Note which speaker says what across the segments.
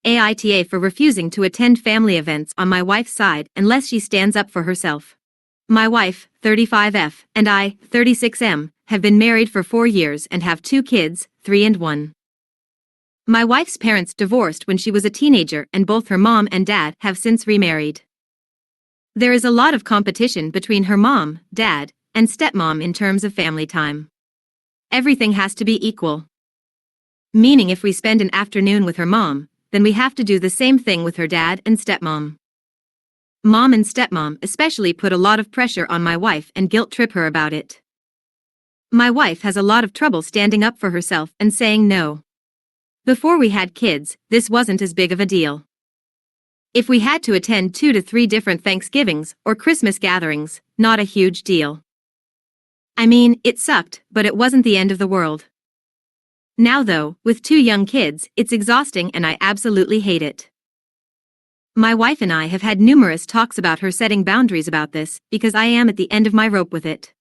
Speaker 1: AITA for refusing to attend family events on my wife's side unless she stands up for herself. My wife, 35F, and I, 36M, have been married for 4 years and have 2 kids, 3 and 1. My wife's parents divorced when she was a teenager and both her mom and dad have since remarried. There is a lot of competition between her mom, dad, and stepmom in terms of family time. Everything has to be equal. Meaning if we spend an afternoon with her mom, then we have to do the same thing with her dad and stepmom. Mom and stepmom especially put a lot of pressure on my wife and guilt trip her about it. My wife has a lot of trouble standing up for herself and saying no. Before we had kids, this wasn't as big of a deal. If we had to attend 2 to 3 different Thanksgivings or Christmas gatherings, not a huge deal. I mean, it sucked, but it wasn't the end of the world. Now though, with 2 young kids, it's exhausting and I absolutely hate it. My wife and I have had numerous talks about her setting boundaries about this, because I am at the end of my rope with it.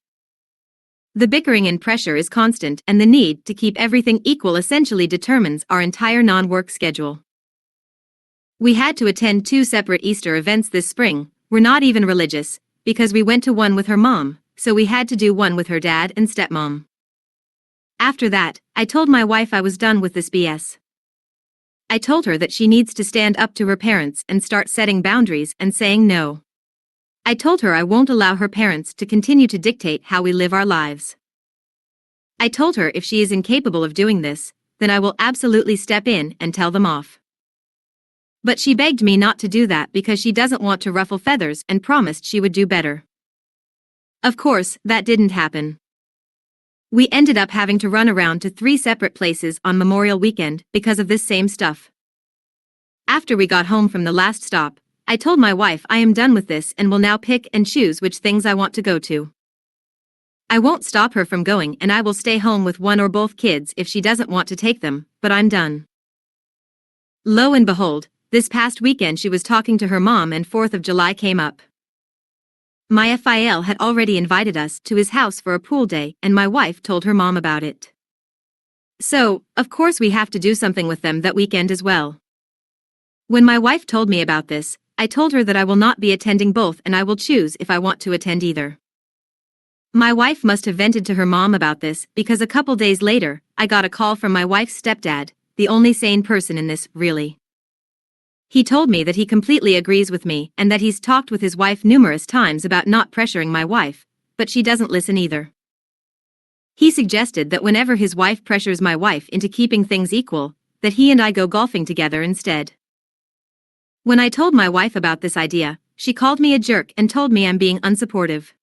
Speaker 1: The bickering and pressure is constant and the need to keep everything equal essentially determines our entire non-work schedule. We had to attend 2 separate Easter events this spring. We're not even religious, because we went to one with her mom, so we had to do one with her dad and stepmom. After that, I told my wife I was done with this BS. I told her that she needs to stand up to her parents and start setting boundaries and saying no. I told her I won't allow her parents to continue to dictate how we live our lives. I told her if she is incapable of doing this, then I will absolutely step in and tell them off. But she begged me not to do that because she doesn't want to ruffle feathers and promised she would do better. Of course, that didn't happen. We ended up having to run around to 3 separate places on Memorial Weekend because of this same stuff. After we got home from the last stop, I told my wife I am done with this and will now pick and choose which things I want to go to. I won't stop her from going and I will stay home with one or both kids if she doesn't want to take them, but I'm done. Lo and behold, this past weekend she was talking to her mom and 4th of July came up. My FIL had already invited us to his house for a pool day and my wife told her mom about it. So, of course we have to do something with them that weekend as well. When my wife told me about this, I told her that I will not be attending both and I will choose if I want to attend either. My wife must have vented to her mom about this because a couple days later, I got a call from my wife's stepdad, the only sane person in this, really. He told me that he completely agrees with me and that he's talked with his wife numerous times about not pressuring my wife, but she doesn't listen either. He suggested that whenever his wife pressures my wife into keeping things equal, that he and I go golfing together instead. When I told my wife about this idea, she called me a jerk and told me I'm being unsupportive.